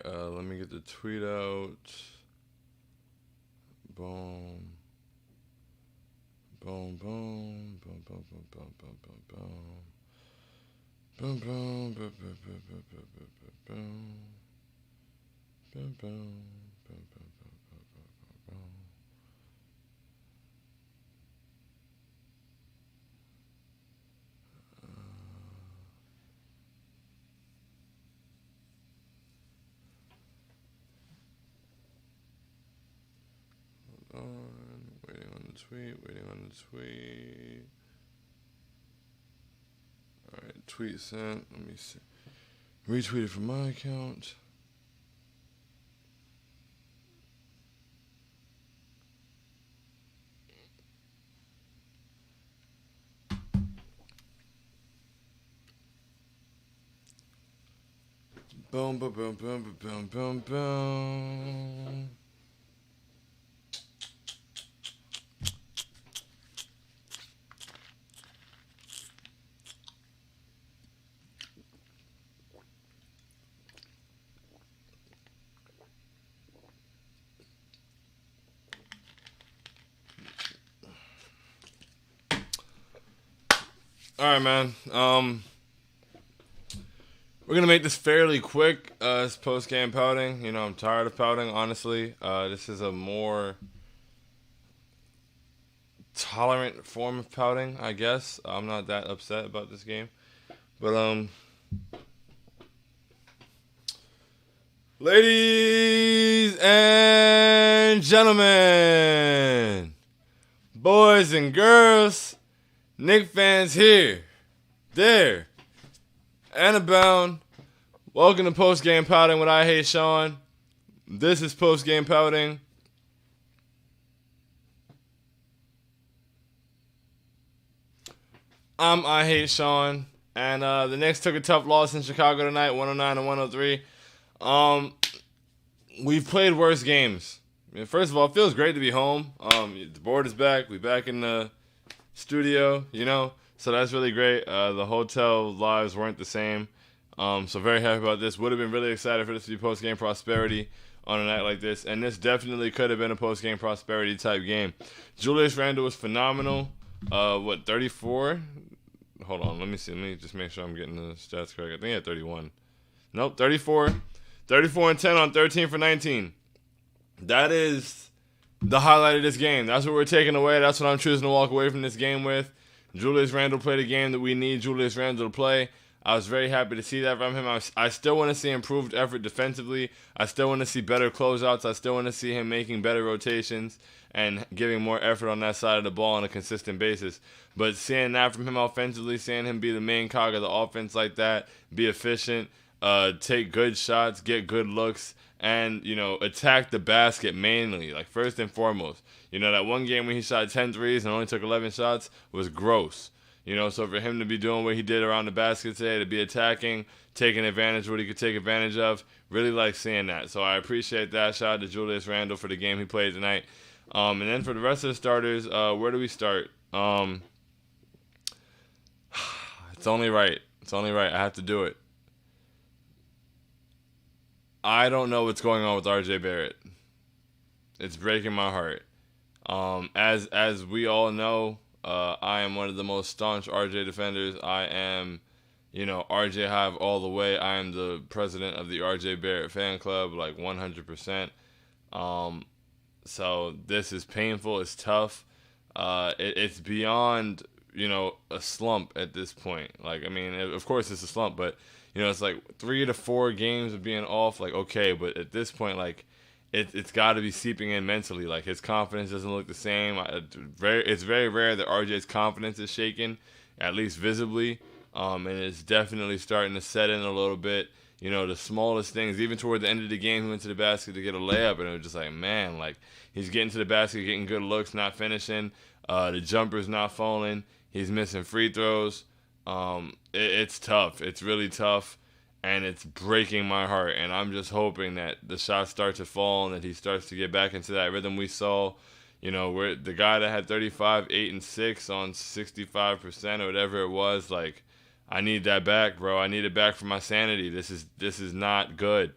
let me get the tweet out. Boom. Boom, boom, boom, boom, boom, boom, boom, boom, boom. Boom, boom, boom, boom, boom, boom, boom, boom, boom. Boom, boom, boom, boom, boom, boom, boom. Hold on. Waiting on the tweet. Alright, tweet sent. Let me see. Retweeted from my account. Boom, boom, boom, boom, boom, boom, boom. All right, man. We're gonna make this fairly quick. It's post-game pouting. I'm tired of pouting, honestly. This is a more tolerant form of pouting, I guess. I'm not that upset about this game, but ladies and gentlemen, boys and girls, Knicks fans here, there, and abound. Welcome to Postgame Pouting with I Hate Sean. This is Postgame Pouting. I Hate Sean. And the Knicks took a tough loss in Chicago tonight, 109 to 103. We've played worse games. First of all, it feels great to be home. The board is back. We're back in the studio, so that's really great. The hotel lives weren't the same, so very happy about this. Would have been really excited for this to be post-game prosperity on a night like this, and this definitely could have been a post-game prosperity type game. Julius Randle was phenomenal. 34? Hold on, let me see. Let me just make sure I'm getting the stats correct. I think he had 31. Nope, 34. 34 and 10 on 13 for 19. That is the highlight of this game. That's what we're taking away. That's what I'm choosing to walk away from this game with. Julius Randle played a game that we need Julius Randle to play. I was very happy to see that from him. I still want to see improved effort defensively. I still want to see better closeouts. I still want to see him making better rotations and giving more effort on that side of the ball on a consistent basis. But seeing that from him offensively, seeing him be the main cog of the offense like that, be efficient, take good shots, get good looks, and, attack the basket mainly, like first and foremost. That one game when he shot 10 threes and only took 11 shots was gross. So for him to be doing what he did around the basket today, to be attacking, taking advantage of what he could take advantage of, really like seeing that. So I appreciate that. Shout out to Julius Randle for the game he played tonight. And then for the rest of the starters, where do we start? It's only right. I have to do it. I don't know what's going on with RJ Barrett. It's breaking my heart. As we all know, I am one of the most staunch RJ defenders. I am, RJ Hive all the way. I am the president of the RJ Barrett fan club, like 100%. So this is painful. It's tough. It's beyond, a slump at this point. Of course it's a slump, but, it's like 3 to 4 games of being off. Like, okay, but at this point, like, it's got to be seeping in mentally. Like, his confidence doesn't look the same. It's very rare that RJ's confidence is shaken, at least visibly. And it's definitely starting to set in a little bit. The smallest things. Even toward the end of the game, he went to the basket to get a layup, and it was just like, man, like, he's getting to the basket, getting good looks, not finishing. The jumper's not falling. He's missing free throws. It's tough. It's really tough. And it's breaking my heart. And I'm just hoping that the shots start to fall and that he starts to get back into that rhythm we saw. Where the guy that had 35, 8, and 6 on 65% or whatever it was, like, I need that back, bro. I need it back for my sanity. This is not good.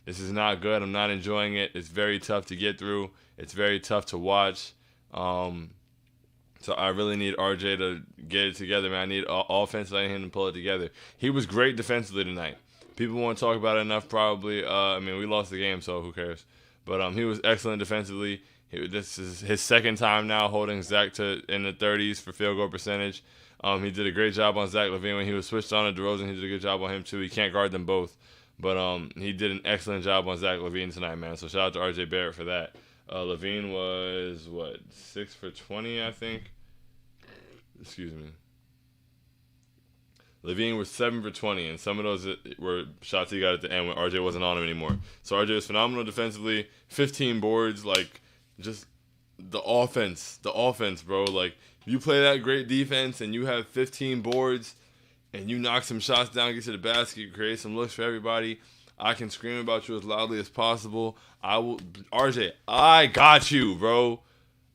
This is not good. I'm not enjoying it. It's very tough to get through. It's very tough to watch. So I really need RJ to get it together, man. I need offense. I need him to pull it together. He was great defensively tonight. People won't talk about it enough, probably. We lost the game, so who cares? But he was excellent defensively. This is his second time now holding Zach in the 30s for field goal percentage. He did a great job on Zach LaVine when he was switched on to DeRozan. He did a good job on him too. He can't guard them both, but he did an excellent job on Zach LaVine tonight, man. So shout out to RJ Barrett for that. LaVine was 6 for 20, I think. Excuse me. LaVine was 7 for 20, and some of those were shots he got at the end when RJ wasn't on him anymore. So RJ was phenomenal defensively. 15 boards, just the offense, bro. You play that great defense and you have 15 boards and you knock some shots down, get to the basket, create some looks for everybody. I can scream about you as loudly as possible. RJ, I got you, bro.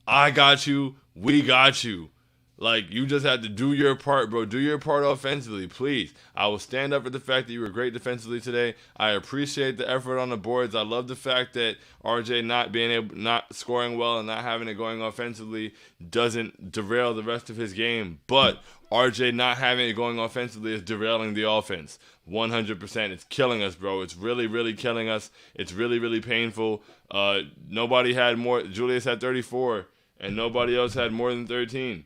I got you. We got you. You just have to do your part, bro. Do your part offensively, please. I will stand up for the fact that you were great defensively today. I appreciate the effort on the boards. I love the fact that RJ not scoring well and not having it going offensively doesn't derail the rest of his game. But RJ not having it going offensively is derailing the offense. 100%. It's killing us, bro. It's really, really killing us. It's really, really painful. Nobody had more. Julius had 34, and nobody else had more than 13.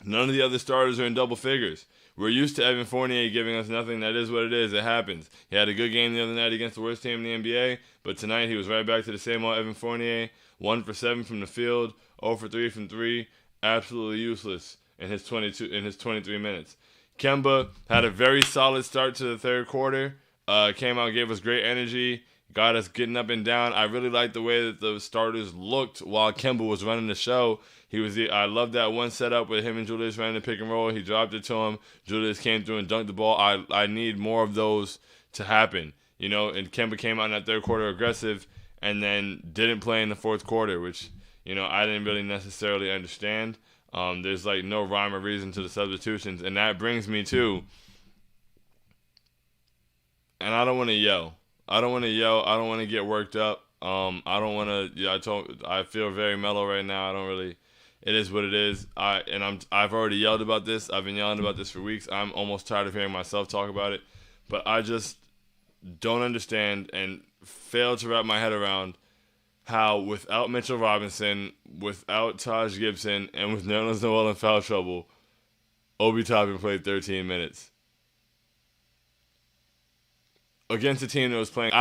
None of the other starters are in double figures. We're used to Evan Fournier giving us nothing. That is what it is. It happens. He had a good game the other night against the worst team in the NBA, but tonight he was right back to the same old Evan Fournier. 1 for 7 from the field, 0 for 3 from 3. Absolutely useless in his 23 minutes. Kemba had a very solid start to the third quarter. Came out, gave us great energy, got us getting up and down. I really liked the way that the starters looked while Kemba was running the show. I love that one setup with him and Julius running the pick and roll. He dropped it to him. Julius came through and dunked the ball. I need more of those to happen, and Kemba came out in that third quarter aggressive and then didn't play in the fourth quarter, which, I didn't really necessarily understand. There's no rhyme or reason to the substitutions, and that brings me to, and I don't want to yell. I don't want to get worked up. I don't want to. I feel very mellow right now. I don't really. It is what it is. I've already yelled about this. I've been yelling about this for weeks. I'm almost tired of hearing myself talk about it. But I just don't understand and fail to wrap my head around how without Mitchell Robinson, without Taj Gibson, and with Nerlens Noel in foul trouble, Obi Toppin played 13 minutes. Against a team that was playing...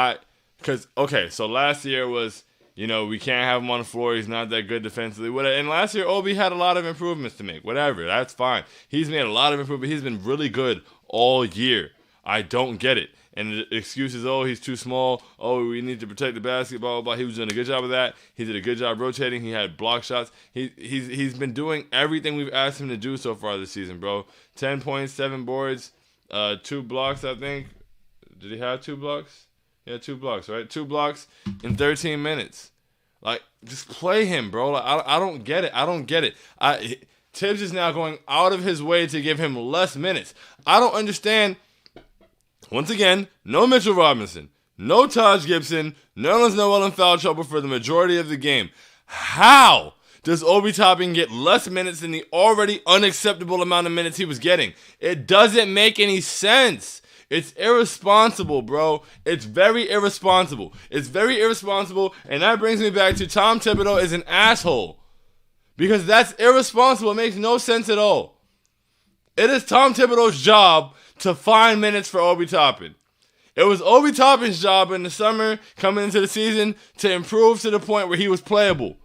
So last year was... we can't have him on the floor. He's not that good defensively. And last year, Obi had a lot of improvements to make. Whatever. That's fine. He's made a lot of improvements. He's been really good all year. I don't get it. And the excuse is, he's too small. We need to protect the basket, blah, blah, blah. He was doing a good job of that. He did a good job rotating. He had block shots. He's been doing everything we've asked him to do so far this season, bro. 10 points, 7 boards, 2 blocks, I think. Did he have 2 blocks? Yeah, 2 blocks, right? 2 blocks in 13 minutes. Just play him, bro. I don't get it. Tibbs is now going out of his way to give him less minutes. I don't understand. Once again, no Mitchell Robinson, no Taj Gibson, Nerlens Noel in foul trouble for the majority of the game. How does Obi Toppin get less minutes than the already unacceptable amount of minutes he was getting? It doesn't make any sense. It's irresponsible, bro. It's very irresponsible. And that brings me back to Tom Thibodeau is an asshole. Because that's irresponsible. It makes no sense at all. It is Tom Thibodeau's job to find minutes for Obi Toppin. It was Obi Toppin's job in the summer, coming into the season, to improve to the point where he was playable.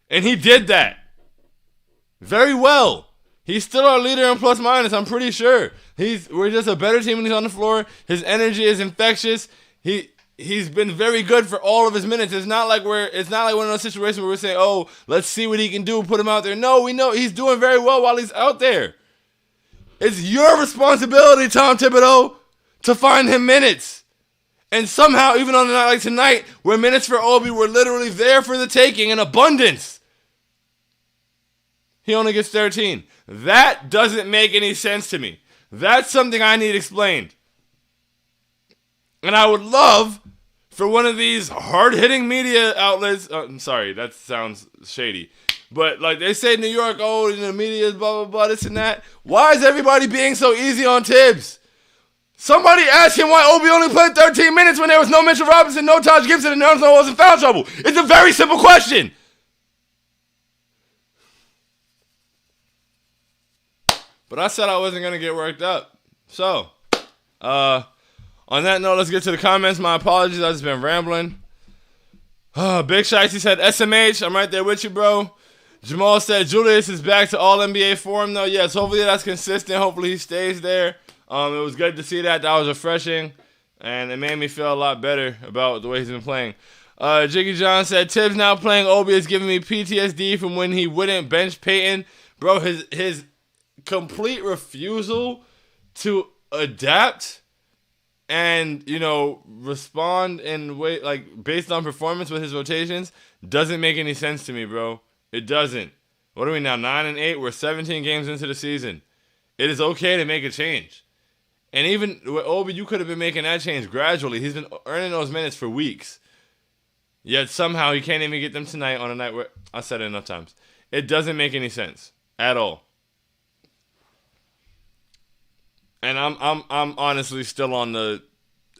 And he did that. Very well. He's still our leader in plus minus, I'm pretty sure. We're just a better team when he's on the floor. His energy is infectious. He's been very good for all of his minutes. It's not like one of those situations where we're saying, let's see what he can do, put him out there. No, we know he's doing very well while he's out there. It's your responsibility, Tom Thibodeau, to find him minutes. And somehow, even on a night like tonight, where minutes for Obi were literally there for the taking in abundance, he only gets 13. That doesn't make any sense to me. That's something I need explained. And I would love for one of these hard-hitting media outlets. I'm sorry, that sounds shady. But, like, they say New York, oh, the media is blah, blah, blah, this and that. Why is everybody being so easy on Tibbs? Somebody asked him why Obi only played 13 minutes when there was no Mitchell Robinson, no Taj Gibson, and no one was in foul trouble. It's a very simple question. But I said I wasn't going to get worked up. So, on that note, let's get to the comments. My apologies, I've just been rambling. Big Shicey said, SMH, I'm right there with you, bro. Jamal said, Julius is back to all-NBA form, though. Yes, hopefully that's consistent. Hopefully he stays there. It was good to see that. That was refreshing. And it made me feel a lot better about the way he's been playing. Jiggy John said, Tibbs now playing Obi is giving me PTSD from when he wouldn't bench Peyton. Bro, his complete refusal to adapt and, you know, respond in way, like, based on performance with his rotations doesn't make any sense to me, bro. It doesn't. What are we now, 9-8? We're 17 games into the season. It is okay to make a change. And even with Obi, you could have been making that change gradually. He's been earning those minutes for weeks. Yet somehow he can't even get them tonight on a night where, I said it enough times. It doesn't make any sense at all. And I'm honestly still on the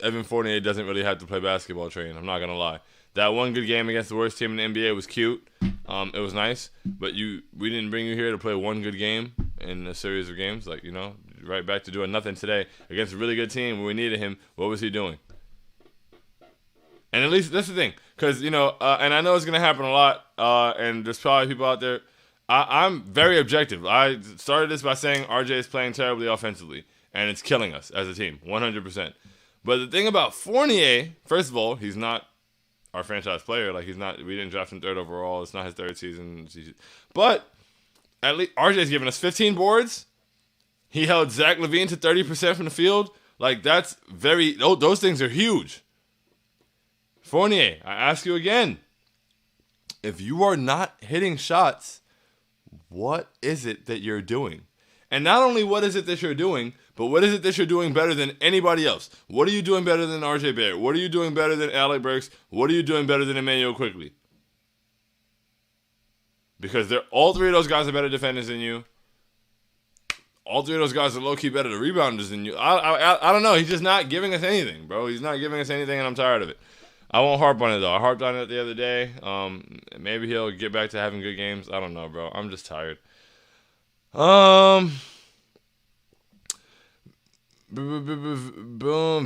Evan Fournier doesn't really have to play basketball train. I'm not gonna lie. That one good game against the worst team in the NBA was cute. It was nice, but we didn't bring you here to play one good game in a series of games. Like, you know, right back to doing nothing today against a really good team where we needed him. What was he doing? And at least that's the thing, because, you know, and I know it's gonna happen a lot. And there's probably people out there. I'm very objective. I started this by saying RJ is playing terribly offensively, and it's killing us as a team, 100%. But the thing about Fournier, first of all, he's not our franchise player. Like, he's not. We didn't draft him third overall. It's not his third season. But at least RJ's given us 15 boards. He held Zach LaVine to 30% from the field. Like, that's very. Those things are huge. Fournier, I ask you again. If you are not hitting shots, what is it that you're doing? And not only what is it that you're doing, but what is it that you're doing better than anybody else? What are you doing better than RJ Barrett? What are you doing better than Alec Burks? What are you doing better than Emmanuel Quickly? Because all three of those guys are better defenders than you. All three of those guys are low-key better rebounders than you. I don't know. He's just not giving us anything, bro. He's not giving us anything, and I'm tired of it. I won't harp on it, though. I harped on it the other day. Maybe he'll get back to having good games. I don't know, bro. I'm just tired. Boom.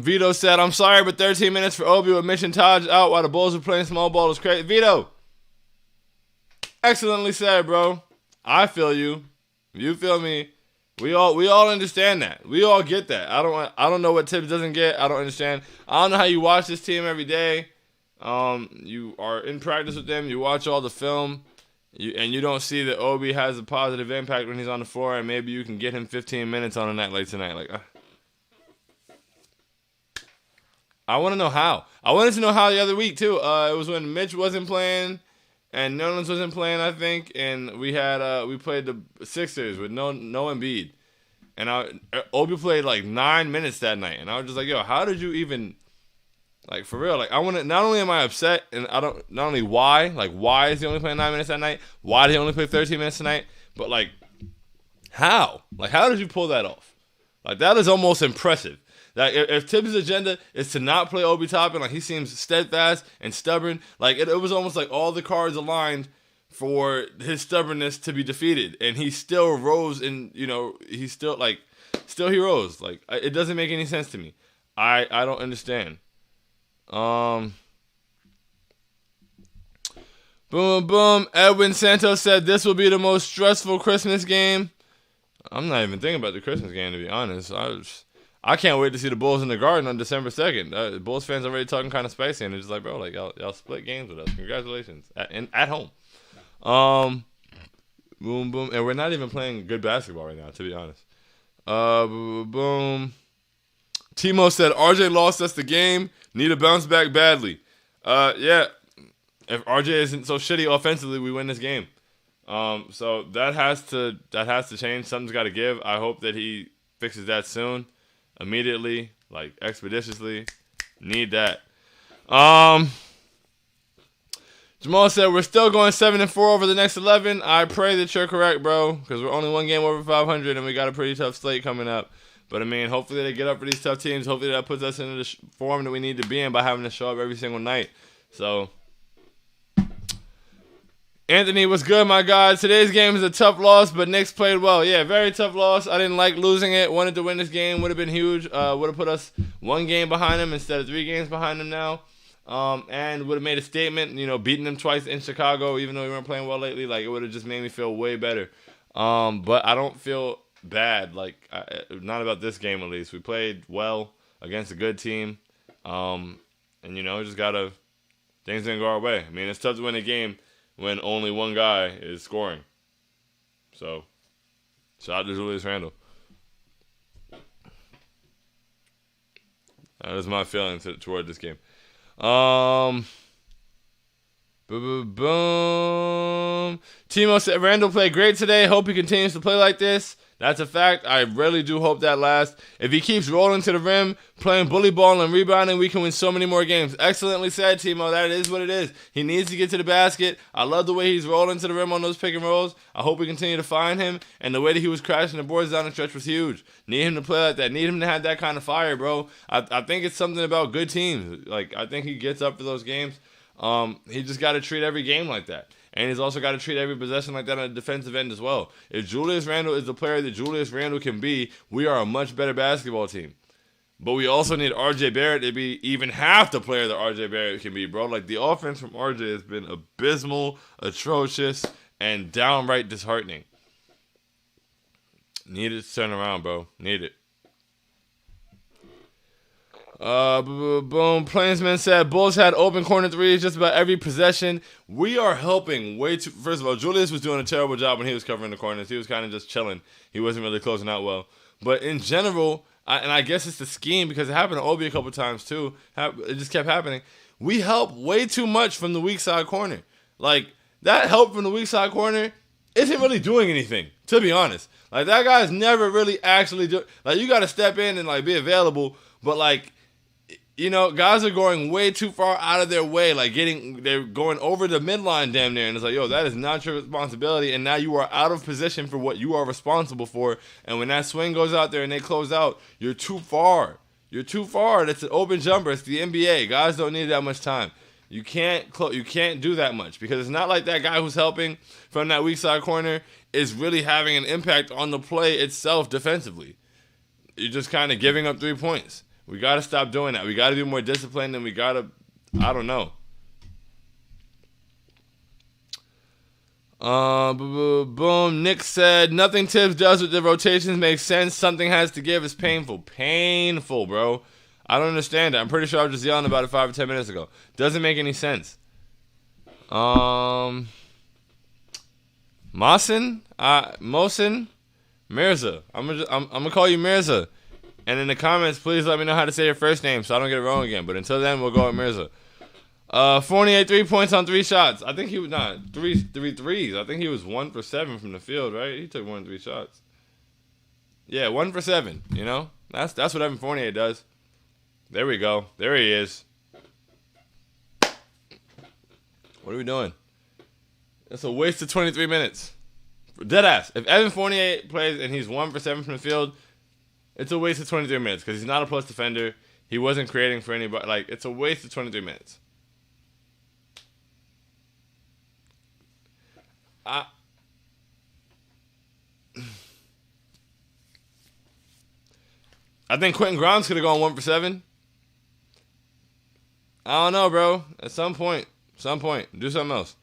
Vito said, I'm sorry, but 13 minutes for Obi with Mitch and Taj out while the Bulls were playing small ball is crazy. Vito. Excellently said, bro. I feel you. You feel me. We all understand that. We all get that. I don't know what Tibbs doesn't get. I don't understand. I don't know how you watch this team every day. You are in practice with them. You watch all the film. And you don't see that Obi has a positive impact when he's on the floor, and maybe you can get him 15 minutes on a night like tonight. Like, I want to know how. I wanted to know how the other week, too. It was when Mitch wasn't playing and Nolens wasn't playing, I think, and we played the Sixers with no Embiid. And Obi played like 9 minutes that night, and I was just like, yo, how did you even, like, for real? Like, I want to, not only am I upset, and not only why is he only playing 9 minutes that night? Why did he only play 13 minutes tonight? But, like, how? Like, how did you pull that off? Like, that is almost impressive. Like, if Tibbs' agenda is to not play Obi Toppin, like, he seems steadfast and stubborn. Like, it was almost like all the cards aligned for his stubbornness to be defeated. And he still rose and, you know, he rose. Like, it doesn't make any sense to me. I don't understand. Boom. Edwin Santos said this will be the most stressful Christmas game. I'm not even thinking about the Christmas game, to be honest. I can't wait to see the Bulls in the Garden on December 2nd. Bulls fans are already talking kind of spicy, and they're just like, bro, like, y'all split games with us. Congratulations. At home. Boom. And we're not even playing good basketball right now, to be honest. Boom. Timo said, RJ lost us the game. Need to bounce back badly. Yeah. If RJ isn't so shitty offensively, we win this game. So that has to change. Something's got to give. I hope that he fixes that soon. Immediately, like expeditiously. Need that. Um, Jamal said we're still going 7-4 over the next 11. I pray that you're correct, bro, because we're only one game over 500 and we got a pretty tough slate coming up. But I mean, hopefully they get up for these tough teams. Hopefully that puts us into the form that we need to be in by having to show up every single night. So, Anthony, what's good, my guy? Today's game is a tough loss, but Knicks played well. Yeah, very tough loss. I didn't like losing it. Wanted to win this game. Would have been huge. Would have put us one game behind them instead of 3 games behind them now. And would have made a statement, beating them twice in Chicago, even though we weren't playing well lately. Like, it would have just made me feel way better. But I don't feel bad. Like, not about this game, at least. We played well against a good team. Just gotta, things didn't go our way. I mean, it's tough to win a game when only one guy is scoring. So, shout out to Julius Randle. That is my feeling toward this game. Boom. Timo said Randle played great today. Hope he continues to play like this. That's a fact. I really do hope that lasts. If he keeps rolling to the rim, playing bully ball and rebounding, we can win so many more games. Excellently said, Timo. That is what it is. He needs to get to the basket. I love the way he's rolling to the rim on those pick and rolls. I hope we continue to find him. And the way that he was crashing the boards down the stretch was huge. Need him to play like that. Need him to have that kind of fire, bro. I think it's something about good teams. Like, I think he gets up for those games. He just got to treat every game like that. And he's also got to treat every possession like that on the defensive end as well. If Julius Randle is the player that Julius Randle can be, we are a much better basketball team. But we also need RJ Barrett to be even half the player that RJ Barrett can be, bro. Like, the offense from RJ has been abysmal, atrocious, and downright disheartening. Need it to turn around, bro. Need it. Boom. Plainsman said Bulls had open corner threes just about every possession. We are helping way too. First of all, Julius was doing a terrible job when he was covering the corners. He was kind of just chilling. He wasn't really closing out well. But in general, I guess it's the scheme because it happened to Obi a couple times too. It just kept happening. We help way too much from the weak side corner. Like, that help from the weak side corner isn't really doing anything, to be honest. Like, that guy's never really actually do. Like, you got to step in and like be available, but like, guys are going way too far out of their way, like they're going over the midline damn near, and it's like, yo, that is not your responsibility, and now you are out of position for what you are responsible for, and when that swing goes out there and they close out, you're too far. You're too far. That's an open jumper. It's the NBA. Guys don't need that much time. You can't do that much, because it's not like that guy who's helping from that weak side corner is really having an impact on the play itself defensively. You're just kind of giving up 3 points. We got to stop doing that. We got to be more disciplined, and we got to, I don't know. Boom. Nick said, nothing Tibbs does with the rotations makes sense. Something has to give. It's painful. Painful, bro. I don't understand it. I'm pretty sure I was just yelling about it 5 or 10 minutes ago. Doesn't make any sense. Mosin? Mirza. I'm gonna call you Mirza. And in the comments, please let me know how to say your first name so I don't get it wrong again. But until then, we'll go with Mirza. Fournier 3 points on 3 shots. I think he was not three threes. I think he was 1 for 7 from the field, right? He took 1 of 3 shots. Yeah, 1 for 7. That's what Evan Fournier does. There we go. There he is. What are we doing? That's a waste of 23 minutes. Deadass. If Evan Fournier plays and he's 1 for 7 from the field, it's a waste of 23 minutes because he's not a plus defender. He wasn't creating for anybody. Like, it's a waste of 23 minutes. I think Quentin Grimes could have gone 1 for 7. I don't know, bro. At some point, do something else.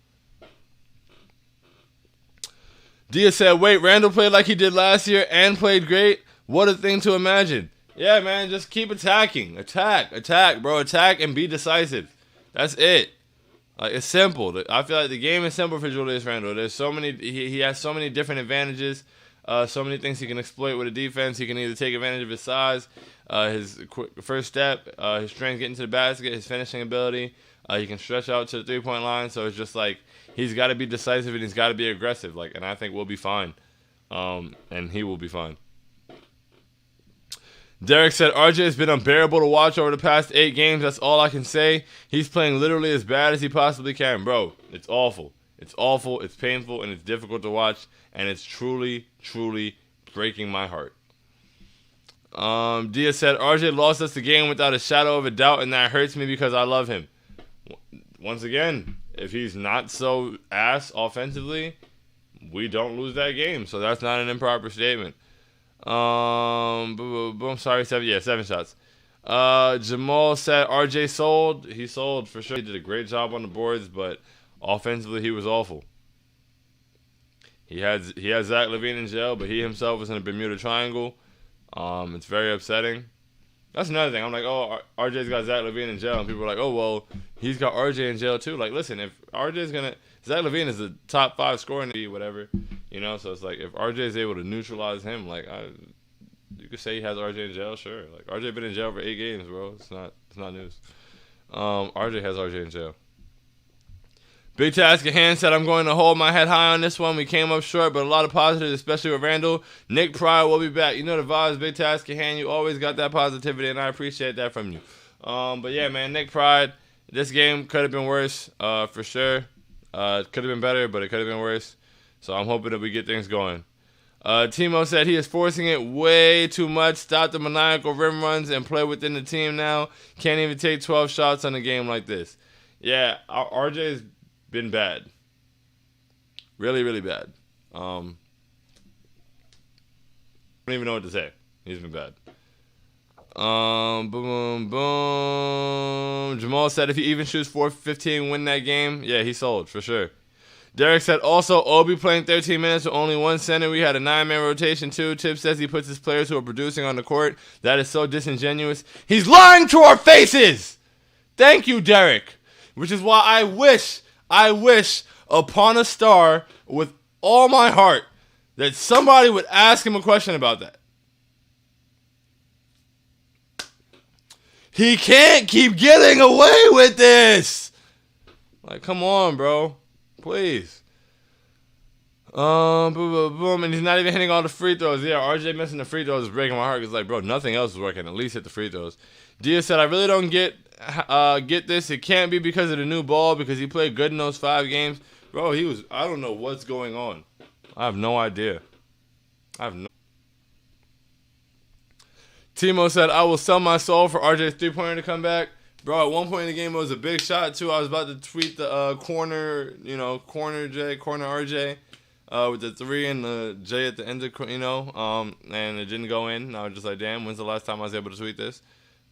Dia said, wait, Randle played like he did last year and played great? What a thing to imagine. Yeah, man, just keep attacking. Attack, bro. Attack and be decisive. That's it. Like, it's simple. I feel like the game is simple for Julius Randle. There's so many. He has so many different advantages. So many things he can exploit with a defense. He can either take advantage of his size, his quick first step, his strength getting to the basket, his finishing ability. He can stretch out to the 3-point line. So it's just like he's got to be decisive and he's got to be aggressive. Like, and I think we'll be fine. And he will be fine. Derek said, RJ has been unbearable to watch over the past 8 games. That's all I can say. He's playing literally as bad as he possibly can. Bro, it's awful. It's awful, it's painful, and it's difficult to watch. And it's truly, truly breaking my heart. Diaz said, RJ lost us the game without a shadow of a doubt, and that hurts me because I love him. Once again, if he's not so ass offensively, we don't lose that game. So that's not an improper statement. Boom, sorry, 7 shots. Jamal said RJ sold. He sold for sure. He did a great job on the boards, but offensively he was awful. He had Zach LaVine in jail, but he himself was in a Bermuda Triangle. It's very upsetting. That's another thing. I'm like, oh, RJ's got Zach LaVine in jail, and people are like, oh, well, he's got RJ in jail too. Like, listen, if RJ's Zach LaVine is the top 5 scorer in the league, whatever, you know. So it's like if RJ is able to neutralize him, like, you could say he has RJ in jail, sure. Like, RJ been in jail for 8 games, bro. It's not news. RJ has RJ in jail. Big task at hand said, I'm going to hold my head high on this one. We came up short, but a lot of positives, especially with Randall. Nick Pryor will be back. You know the vibes, big task at hand. You always got that positivity, and I appreciate that from you. But yeah, man, Nick Pryor, this game could have been worse, for sure. It could have been better, but it could have been worse. So I'm hoping that we get things going. Timo said he is forcing it way too much. Stop the maniacal rim runs and play within the team now. Can't even take 12 shots on a game like this. Yeah, RJ's been bad. Really, really bad. I don't even know what to say. He's been bad. Boom, boom. Jamal said if he even shoots 4-15, win that game. Yeah, he sold for sure. Derek said also Obi playing 13 minutes with only 1 center. We had a 9-man rotation too. Tip says he puts his players who are producing on the court. That is so disingenuous. He's lying to our faces. Thank you, Derek. Which is why I wish upon a star with all my heart that somebody would ask him a question about that. He can't keep getting away with this. Like, come on, bro. Please. Boom, boom, boom. And he's not even hitting all the free throws. Yeah, RJ missing the free throws is breaking my heart. It's like, bro, nothing else is working. At least hit the free throws. Diaz said, I really don't get this. It can't be because of the new ball, because he played good in those 5 games. Bro, I don't know what's going on. I have no idea. Timo said, I will sell my soul for RJ's 3-pointer to come back. Bro, at one point in the game, it was a big shot, too. I was about to tweet the corner RJ with the 3 and the J at the end of, and it didn't go in. And I was just like, damn, when's the last time I was able to tweet this?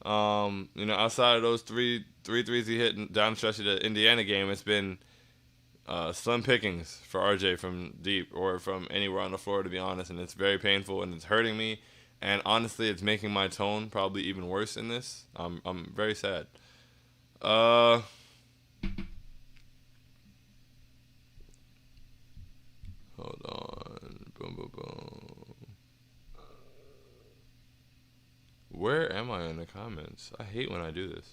Outside of those three threes he hit down the stretch of the Indiana game, it's been slim pickings for RJ from deep or from anywhere on the floor, to be honest, and it's very painful and it's hurting me. And honestly, it's making my tone probably even worse in this. I'm very sad. Hold on. Boom, boom, boom. Where am I in the comments? I hate when I do this.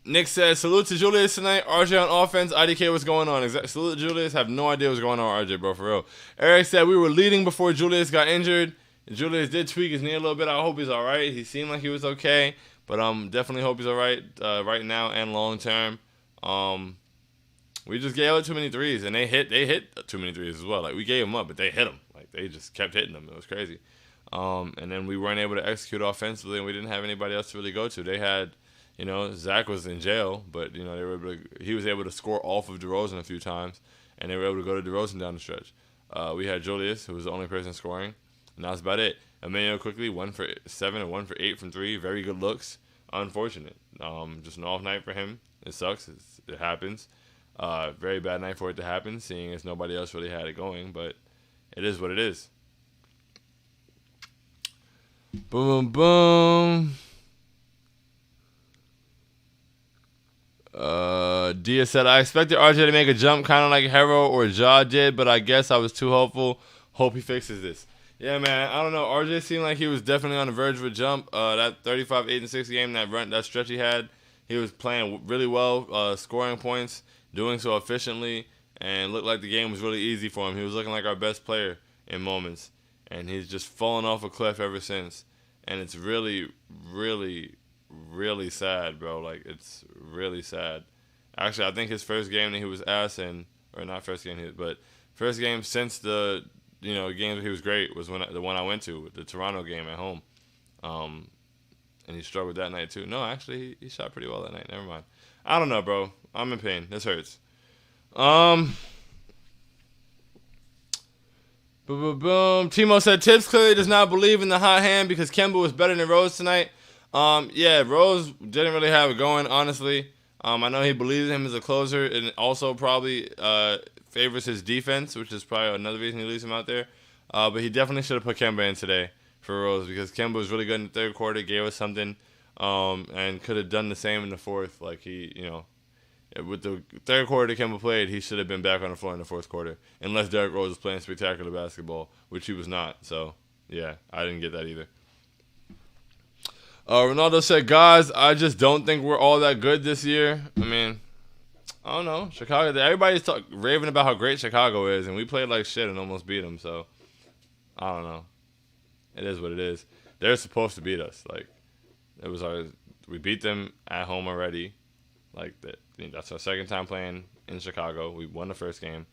Nick says, salute to Julius tonight. RJ on offense. IDK, what's going on? Salute to Julius. Have no idea what's going on with RJ, bro, for real. Eric said we were leading before Julius got injured. Julius did tweak his knee a little bit. I hope he's all right. He seemed like he was okay, but definitely hope he's all right right now and long term. We just gave out too many threes, and they hit too many threes as well. Like, we gave them up, but they hit them. Like, they just kept hitting them. It was crazy. And then we weren't able to execute offensively, and we didn't have anybody else to really go to. They had, Zach was in jail, but, they were able to, he was able to score off of DeRozan a few times, and they were able to go to DeRozan down the stretch. We had Julius, who was the only person scoring, and that's about it. Emmanuel quickly, 1 for 7 and 1 for 8 from 3. Very good looks. Unfortunate. Just an off night for him. It sucks. It happens. Very bad night for it to happen, seeing as nobody else really had it going, but it is what it is. Boom, boom, boom. Dia said, I expected RJ to make a jump kind of like Hero or Ja did, but I guess I was too hopeful. Hope he fixes this. Yeah, man, I don't know. RJ seemed like he was definitely on the verge of a jump. That 35, 8, and 6 game, that stretch he had, he was playing really well, scoring points, doing so efficiently, and looked like the game was really easy for him. He was looking like our best player in moments. and he's just fallen off a cliff ever since. And it's really, really, really sad, bro. Like, it's really sad. Actually, I think his first game that he was ass in, or not first game, but first game since the games he was great was the one I went to, the Toronto game at home. And he struggled that night too. No, actually, he shot pretty well that night. Never mind. I don't know, bro. I'm in pain. This hurts. Boom, boom, boom. Timo said Tibbs clearly does not believe in the hot hand because Kemba was better than Rose tonight. Yeah, Rose didn't really have it going, honestly. I know he believes in him as a closer, and also probably favors his defense, which is probably another reason he leaves him out there. But he definitely should have put Kemba in today for Rose because Kemba was really good in the third quarter, gave us something, and could have done the same in the fourth. Like with the third quarter Kemba played, he should have been back on the floor in the fourth quarter, unless Derrick Rose was playing spectacular basketball, which he was not. So, yeah, I didn't get that either. Ronaldo said, guys, I just don't think we're all that good this year. I mean, I don't know. Chicago, everybody's raving about how great Chicago is, and we played like shit and almost beat them. So, I don't know. It is what it is. They're supposed to beat us. Like, we beat them at home already. Like, that's our second time playing in Chicago. We won the first game.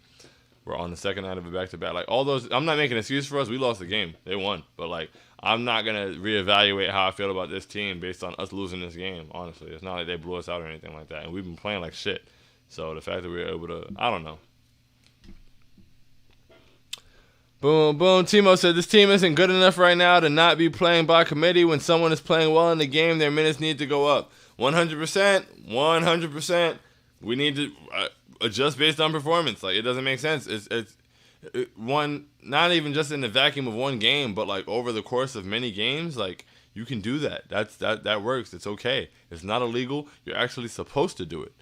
We're on the second night of a back-to-back. Like, all those, I'm not making an excuse for us. We lost the game. They won. But, like, I'm not going to reevaluate how I feel about this team based on us losing this game, honestly. It's not like they blew us out or anything like that. And we've been playing like shit. So, the fact that we were able to, I don't know. Boom, boom. Timo said, this team isn't good enough right now to not be playing by committee. When someone is playing well in the game, their minutes need to go up. 100%. 100%. We need to adjust based on performance. Like, it doesn't make sense. It's one, not even just in the vacuum of one game, but like over the course of many games. Like, you can do that. That works. It's okay. It's not illegal. You're actually supposed to do it.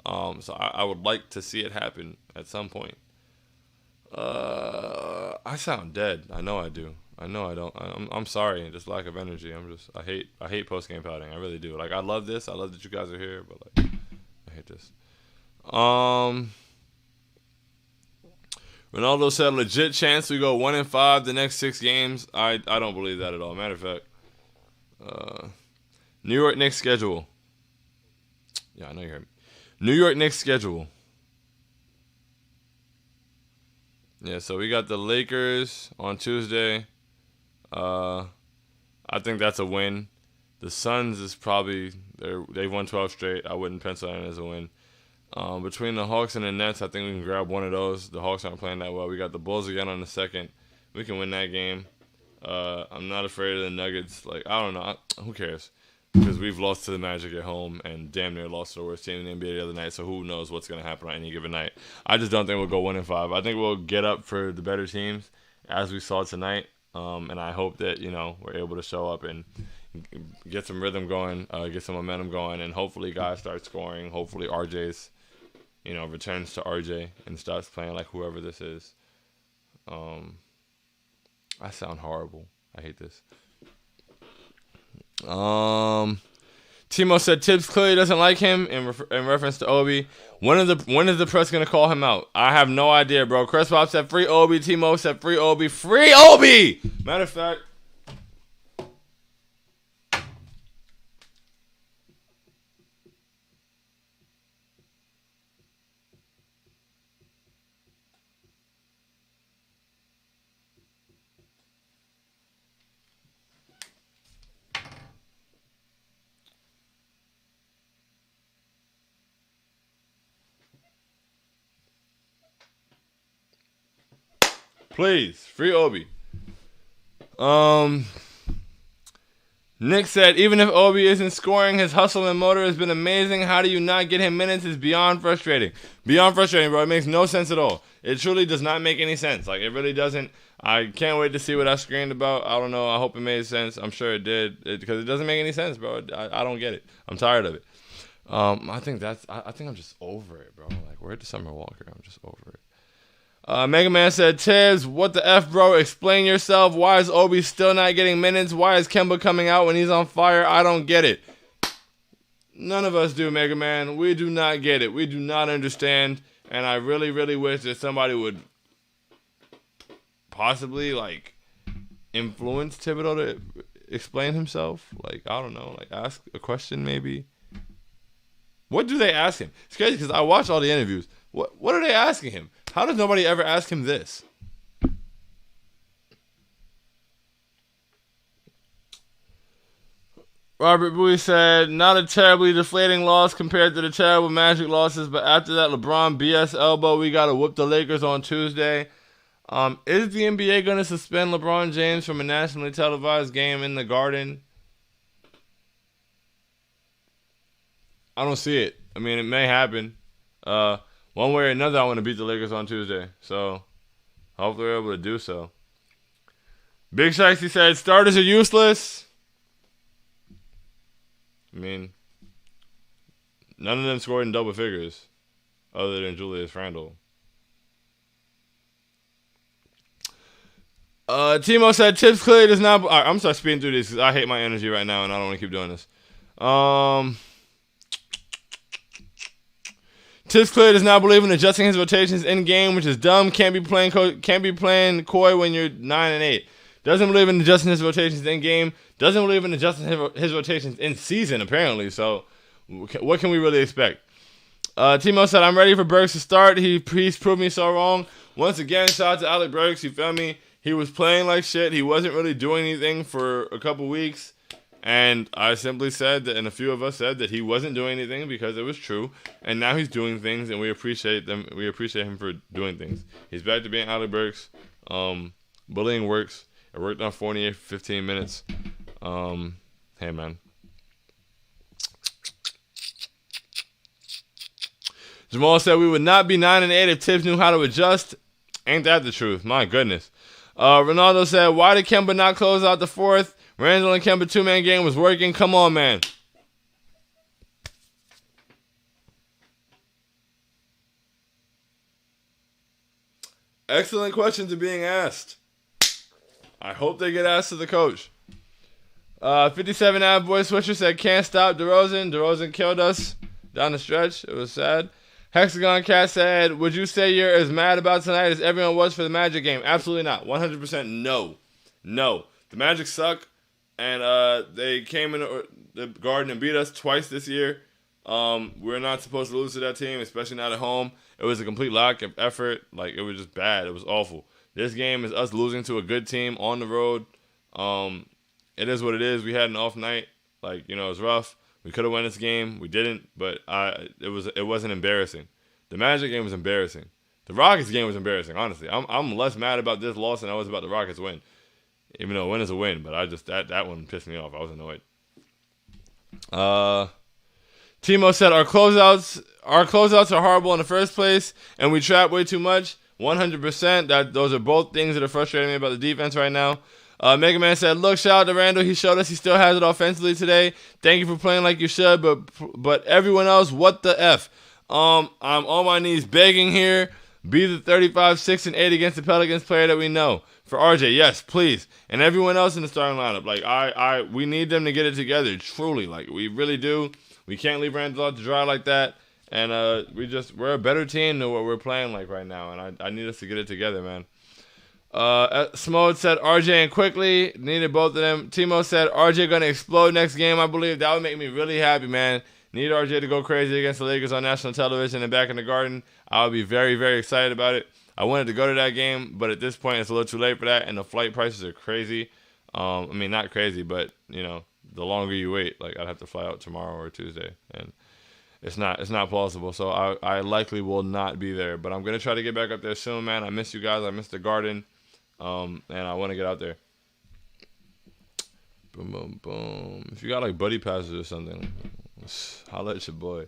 So I would like to see it happen at some point. I sound dead. I know I do. I know I don't. I'm sorry. Just lack of energy. I hate Postgame Pouting. I really do. Like, I love this. I love that you guys are here, but like, I hate this. Ronaldo said legit chance we go 1-5 the next 6 games. I don't believe that at all. Matter of fact, New York Knicks schedule. Yeah, I know you heard me. New York Knicks schedule. Yeah, so we got the Lakers on Tuesday. I think that's a win. The Suns is probably they've won 12 straight. I wouldn't pencil that in as a win. Between the Hawks and the Nets, I think we can grab one of those. The Hawks aren't playing that well. We got the Bulls again on the second. We can win that game. I'm not afraid of the Nuggets. Like, I don't know. Who cares? Because we've lost to the Magic at home and damn near lost to the worst team in the NBA the other night. So who knows what's going to happen on any given night. I just don't think we'll go 1-5. I think we'll get up for the better teams as we saw tonight. And I hope that, we're able to show up and get some rhythm going, get some momentum going, and hopefully guys start scoring. Hopefully RJ's returns to RJ and starts playing like whoever this is. I sound horrible. I hate this. Timo said Tibbs clearly doesn't like him in reference to Obi. When is the press gonna call him out? I have no idea, bro. Chris Pop said free Obi. Timo said free Obi. Free Obi. Matter of fact. Please, free Obi. Nick said, even if Obi isn't scoring, his hustle and motor has been amazing. How do you not get him minutes? It's beyond frustrating. Beyond frustrating, bro. It makes no sense at all. It truly does not make any sense. Like, it really doesn't. I can't wait to see what I screamed about. I don't know. I hope it made sense. I'm sure it did. Because it doesn't make any sense, bro. I don't get it. I'm tired of it. I think I'm just over it, bro. Like, we're at the Summer Walker. I'm just over it. Mega Man said, Tibbs, what the F, bro? Explain yourself. Why is Obi still not getting minutes? Why is Kemba coming out when he's on fire? I don't get it. None of us do, Mega Man. We do not get it. We do not understand. And I really, really wish that somebody would possibly, like, influence Thibodeau to explain himself. Like, I don't know. Like, ask a question maybe. What do they ask him? It's crazy because I watch all the interviews. What are they asking him? How does nobody ever ask him this? Robert Bowie said, not a terribly deflating loss compared to the terrible Magic losses, but after that LeBron BS elbow, we got to whoop the Lakers on Tuesday. Is the NBA going to suspend LeBron James from a nationally televised game in the Garden? I don't see it. I mean, it may happen. One way or another, I want to beat the Lakers on Tuesday. So, hopefully we're able to do so. Big Shicey said, starters are useless. I mean, none of them scored in double figures other than Julius Randle. Timo said, Tips clearly does not... Right, I'm sorry speeding through these because I hate my energy right now and I don't want to keep doing this. Tips clearly does not believe in adjusting his rotations in game, which is dumb. Can't be playing coy when you're 9-8. Doesn't believe in adjusting his rotations in game. Doesn't believe in adjusting his rotations in season, apparently. So, what can we really expect? Timo said, I'm ready for Burks to start. He's proved me so wrong. Once again, shout out to Alec Burks. You feel me? He was playing like shit. He wasn't really doing anything for a couple weeks. And I simply said that, and a few of us said that he wasn't doing anything because it was true. And now he's doing things, and we appreciate them. We appreciate him for doing things. He's back to being Alec Burks. Bullying works. It worked on 48 for 15 minutes. Hey, man. Jamal said we would not be 9-8 if Tibbs knew how to adjust. Ain't that the truth? My goodness. Ronaldo said, why did Kemba not close out the fourth? Randall and Kemba two-man game was working. Come on, man. Excellent questions are being asked. I hope they get asked to the coach. 57 Av Boy Switcher said, can't stop DeRozan. DeRozan killed us down the stretch. It was sad. Hexagon Cat said, would you say you're as mad about tonight as everyone was for the Magic game? Absolutely not. 100% no. No. The Magic suck, and they came in the Garden and beat us twice this year. We're not supposed to lose to that team, especially not at home. It was a complete lack of effort. Like, it was just bad. It was awful. This game is us losing to a good team on the road. It is what it is. We had an off night. Like, it was rough. We could have won this game. We didn't, but it wasn't embarrassing. The Magic game was embarrassing. The Rockets game was embarrassing, honestly. I'm less mad about this loss than I was about the Rockets win. Even though a win is a win, but I just that one pissed me off. I was annoyed. Timo said our closeouts are horrible in the first place, and we trap way too much. 100%. Those are both things that are frustrating me about the defense right now. Mega Man said, look, shout out to Randall. He showed us he still has it offensively today. Thank you for playing like you should, but everyone else, what the F? I'm on my knees begging here. Be the 35, 6, and 8 against the Pelicans player that we know. For RJ, yes, please. And everyone else in the starting lineup. Like, we need them to get it together, truly. Like, we really do. We can't leave Randall out to dry like that. And we're a better team than what we're playing like right now. And I need us to get it together, man. Smode said RJ and Quickly needed both of them. Timo said RJ gonna explode next game. I believe that would make me really happy, man. Need RJ to go crazy against the Lakers on national television and back in the Garden. I would be very, very excited about it. I wanted to go to that game, but at this point it's a little too late for that, and the flight prices are crazy. I mean, not crazy, but the longer you wait, like I'd have to fly out tomorrow or Tuesday, and it's not plausible. So I likely will not be there, but I'm gonna try to get back up there soon, man. I miss you guys. I miss the Garden. And I want to get out there. Boom, boom, boom. If you got like buddy passes or something, holla at your boy.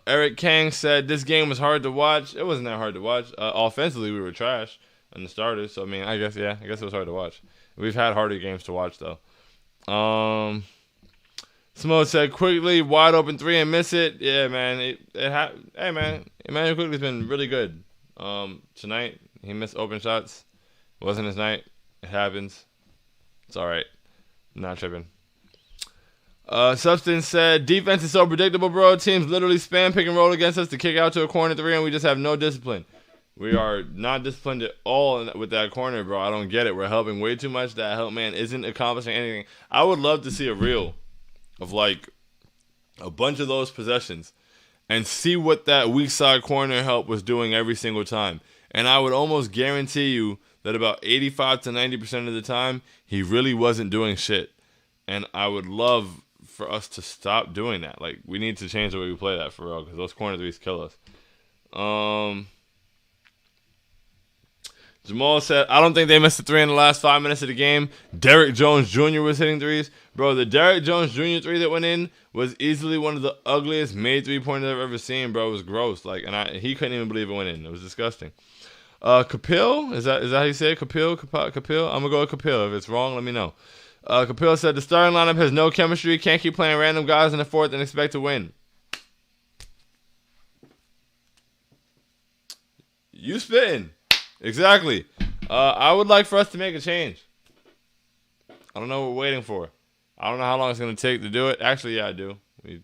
Eric Kang said this game was hard to watch. It wasn't that hard to watch. Offensively, we were trash in the starters. So I mean, I guess it was hard to watch. We've had harder games to watch though. Smo said Quickly wide open 3 and miss it. Yeah, man. Hey, man. Emmanuel Quickly's been really good. Tonight. He missed open shots. It wasn't his night. It happens. It's all right. Not tripping. Substance said, defense is so predictable, bro. Teams literally spam pick and roll against us to kick out to a corner 3, and we just have no discipline. We are not disciplined at all with that corner, bro. I don't get it. We're helping way too much. That help man isn't accomplishing anything. I would love to see a reel of like a bunch of those possessions and see what that weak side corner help was doing every single time. And I would almost guarantee you that about 85 to 90% of the time, he really wasn't doing shit. And I would love for us to stop doing that. Like, we need to change the way we play that for real, because those corner threes kill us. Jamal said, I don't think they missed a three in the last 5 minutes of the game. Derrick Jones Jr. was hitting threes. Bro, the Derrick Jones Jr. three that went in was easily one of the ugliest made three-pointers I've ever seen, bro. It was gross. Like, and he couldn't even believe it went in. It was disgusting. Kapil, is that how you say it? Kapil? I'm going to go with Kapil. If it's wrong, let me know. Kapil said, the starting lineup has no chemistry. Can't keep playing random guys in the fourth and expect to win. You spitting. Exactly. I would like for us to make a change. I don't know what we're waiting for. I don't know how long it's going to take to do it. Actually, yeah, I do. We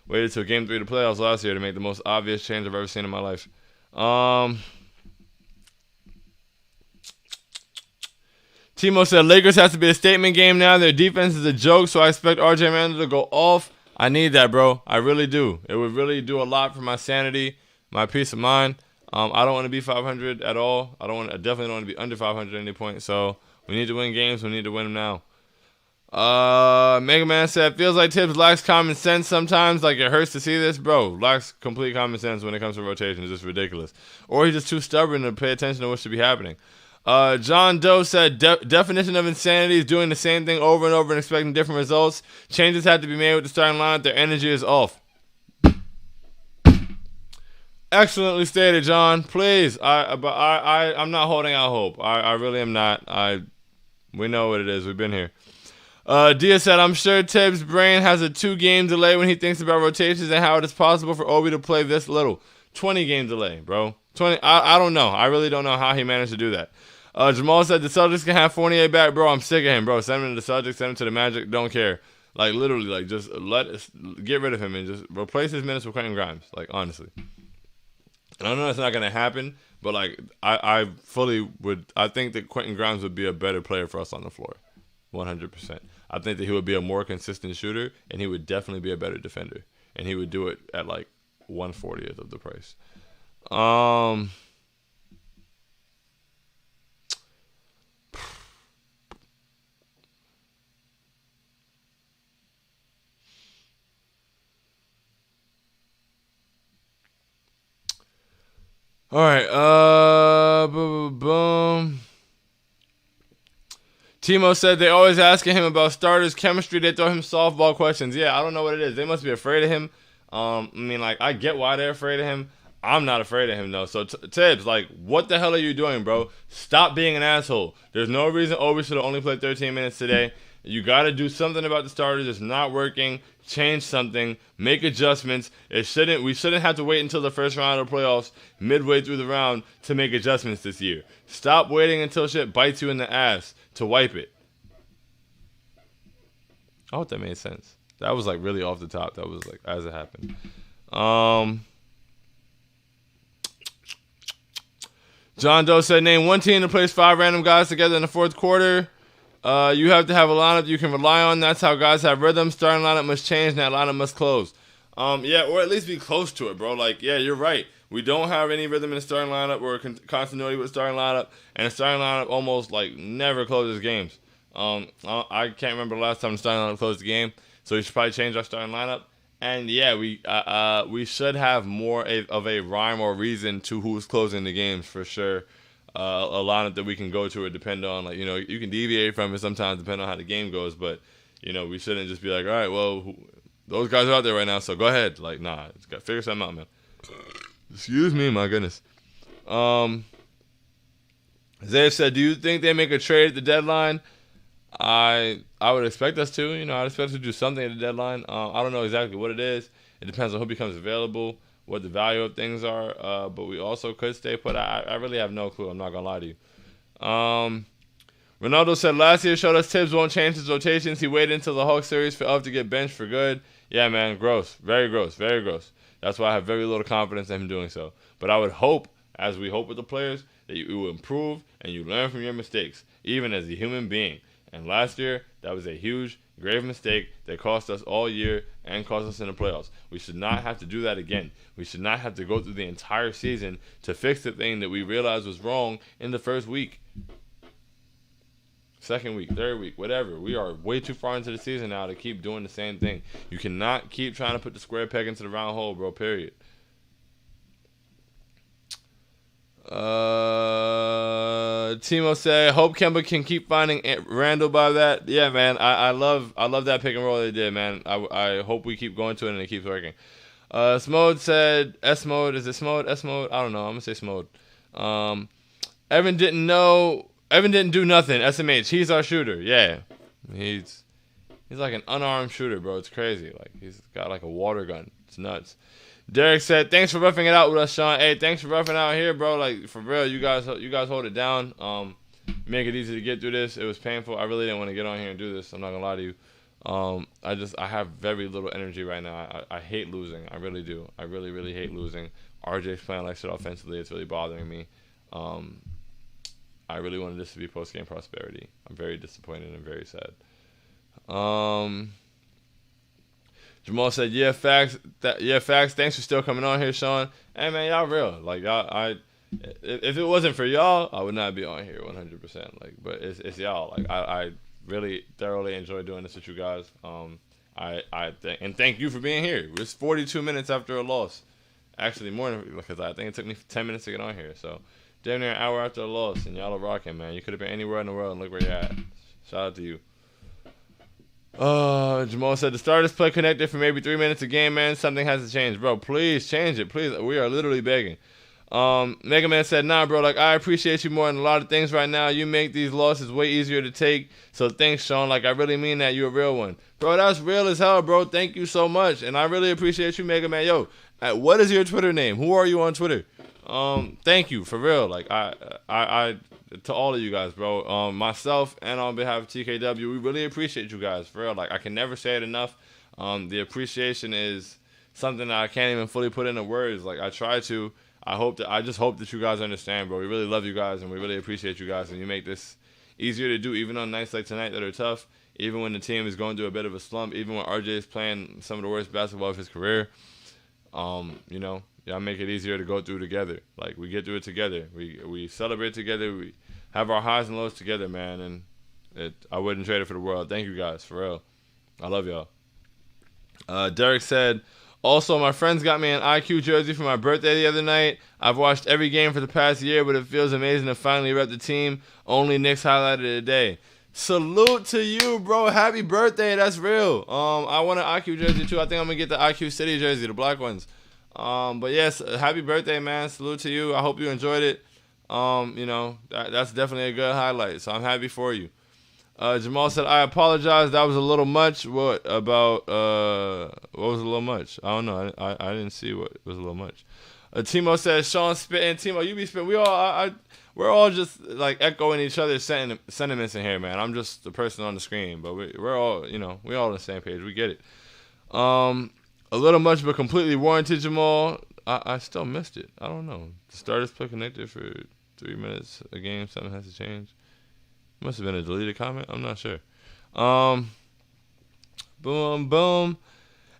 waited till Game 3 of the playoffs last year to make the most obvious change I've ever seen in my life. Timo said, Lakers has to be a statement game now. Their defense is a joke, so I expect RJ Randall to go off. I need that, bro. I really do. It would really do a lot for my sanity, my peace of mind. I don't want to be 500 at all. I definitely don't want to be under 500 at any point. So we need to win games. We need to win them now. Mega Man said, feels like Tibbs lacks common sense sometimes. Like, it hurts to see this. Bro, lacks complete common sense when it comes to rotation. It's just ridiculous. Or he's just too stubborn to pay attention to what should be happening. John Doe said, definition of insanity is doing the same thing over and over and expecting different results. Changes have to be made with the starting lineup. Their energy is off. Excellently stated, John. Please, I'm not holding out hope. I really am not. We know what it is. We've been here. Dia said, I'm sure Tibbs' brain has a 2-game delay when he thinks about rotations and how it is possible for Obi to play this little. 20-game delay, bro. 20. I don't know. I really don't know how he managed to do that. Jamal said the Celtics can have Fournier back, bro. I'm sick of him, bro. Send him to the Celtics. Send him to the Magic. Don't care. Like, literally, like, just get rid of him and just replace his minutes with Quentin Grimes. Like, honestly. And I know that's not going to happen, but, like, I fully would. I think that Quentin Grimes would be a better player for us on the floor. 100%. I think that he would be a more consistent shooter, and he would definitely be a better defender. And he would do it at, like, 1/40th of the price. All right. Boom. Timo said they always asking him about starters chemistry. They throw him softball questions. Yeah, I don't know what it is. They must be afraid of him. I mean, like, I get why they're afraid of him. I'm not afraid of him, though. So, Tibbs, like, what the hell are you doing, bro? Stop being an asshole. There's no reason Obi should have only played 13 minutes today. You got to do something about the starters. It's not working. Change something. Make adjustments. We shouldn't have to wait until the first round of playoffs, midway through the round, to make adjustments this year. Stop waiting until shit bites you in the ass to wipe it. I hope that made sense. That was, like, really off the top. That was, like, as it happened. John Doe said, name one team that plays 5 random guys together in the fourth quarter. You have to have a lineup you can rely on. That's how guys have rhythm. Starting lineup must change, and that lineup must close. Yeah, or at least be close to it, bro. Like, yeah, you're right. We don't have any rhythm in the starting lineup or continuity with the starting lineup, and the starting lineup almost, like, never closes games. I can't remember the last time the starting lineup closed the game, so we should probably change our starting lineup. And yeah, we should have more of a rhyme or reason to who's closing the games for sure. A lineup that we can go to or depend on. Like, you know, you can deviate from it sometimes depending on how the game goes, but, you know, we shouldn't just be like, all right, well, those guys are out there right now, so go ahead. Like, nah, it's got to figure something out, man. Excuse me, my goodness. Isaiah said, do you think they make a trade at the deadline? I would expect us to. You know, I'd expect us to do something at the deadline. I don't know exactly what it is. It depends on who becomes available, what the value of things are. But we also could stay put. I really have no clue. I'm not going to lie to you. Ronaldo said, last year showed us Tibbs won't change his rotations. He waited until the Hawks series for Elf to get benched for good. Yeah, man, gross. Very gross. Very gross. That's why I have very little confidence in him doing so. But I would hope as we hope with the players, that you improve and you learn from your mistakes, even as a human being. And last year, that was a huge, grave mistake that cost us all year and cost us in the playoffs. We should not have to do that again. We should not have to go through the entire season to fix the thing that we realized was wrong in the first week. Second week, third week, whatever. We are way too far into the season now to keep doing the same thing. You cannot keep trying to put the square peg into the round hole, bro, period. Timo said, hope Kemba can keep finding Randall by that. Yeah, man, I love that pick and roll they did, man. I hope we keep going to it and it keeps working. Smode said, S-Mode, is it Smode? S-Mode? I don't know, I'm going to say Smode. Evan didn't do nothing. SMH, he's our shooter. Yeah, he's like an unarmed shooter, bro. It's crazy. Like, he's got like a water gun. It's nuts. Derek said, thanks for roughing it out with us, Sean. Hey, thanks for roughing it out here, bro. Like, for real, you guys hold it down. Make it easy to get through this. It was painful. I really didn't want to get on here and do this. I'm not gonna lie to you. I have very little energy right now. I hate losing. I really do. I really, really hate losing. RJ's playing like shit offensively. It's really bothering me. I really wanted this to be post-game prosperity. I'm very disappointed and very sad. Jamal said, yeah, facts. Thanks for still coming on here, Sean. Hey, man, y'all real. Like, if it wasn't for y'all, I would not be on here 100%. Like, but it's y'all. Like, I really thoroughly enjoy doing this with you guys. And thank you for being here. It's 42 minutes after a loss. Actually, more than, because I think it took me 10 minutes to get on here. So, damn near an hour after a loss, and y'all are rocking, man. You could have been anywhere in the world, and look where you're at. Shout out to you. Jamal said, the starters play connected for maybe 3 minutes a game, man. Something has to change. Bro, please change it. Please. We are literally begging. Mega Man said, nah, bro, like, I appreciate you more than a lot of things right now. You make these losses way easier to take. So thanks, Sean. Like, I really mean that. You're a real one. Bro, that's real as hell, bro. Thank you so much. And I really appreciate you, Mega Man. Yo, what is your Twitter name? Who are you on Twitter? Thank you, for real. Like, I to all of you guys, bro. Myself and on behalf of TKW, we really appreciate you guys, for real. Like, I can never say it enough. The appreciation is something that I can't even fully put into words. Like, I try to. I just hope that you guys understand, bro. We really love you guys, and we really appreciate you guys, and you make this easier to do, even on nights like tonight that are tough, even when the team is going through a bit of a slump, even when RJ is playing some of the worst basketball of his career. You know, y'all make it easier to go through together. Like, we get through it together. We celebrate together. We have our highs and lows together, man. And I wouldn't trade it for the world. Thank you guys, for real. I love y'all. Derek said, also, my friends got me an IQ jersey for my birthday the other night. I've watched every game for the past year, but it feels amazing to finally rep the team. Only Knicks highlighted today. Salute to you, bro. Happy birthday. That's real. I want an IQ jersey, too. I think I'm going to get the IQ City jersey, the black ones. But yes, happy birthday, man. Salute to you. I hope you enjoyed it. You know, that's definitely a good highlight, so I'm happy for you. Jamal said, I apologize. That was a little much. What was a little much? I don't know. I didn't see what was a little much. Timo says, Sean spitting. Timo, you be spitting. We're all just like echoing each other's sentiments in here, man. I'm just the person on the screen, but we're all, you know, we're all on the same page. We get it. A little much, but completely warranted, Jamal. I still missed it. I don't know. The starters play connected for 3 minutes a game. Something has to change. Must have been a deleted comment. I'm not sure. Boom, boom.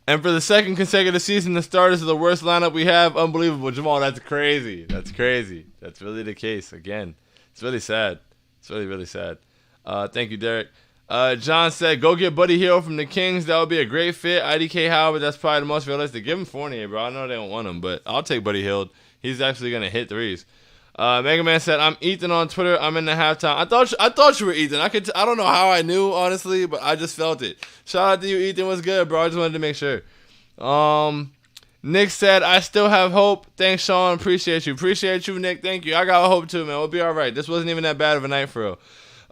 And for the second consecutive season, the starters are the worst lineup we have. Unbelievable. Jamal, that's crazy. That's crazy. That's really the case. Again, it's really sad. It's really, really sad. Thank you, Derek. John said, go get Buddy Hield from the Kings. That would be a great fit. IDK Howard, that's probably the most realistic. Give him Fournier, bro. I know they don't want him, but I'll take Buddy Hield. He's actually going to hit threes. Mega Man said, I'm Ethan on Twitter. I'm in the halftime. I thought you were Ethan. I don't know how I knew, honestly, but I just felt it. Shout out to you, Ethan. What's good, bro? I just wanted to make sure. Nick said, I still have hope. Thanks, Sean. Appreciate you. Appreciate you, Nick. Thank you. I got hope too, man. We'll be all right. This wasn't even that bad of a night for real.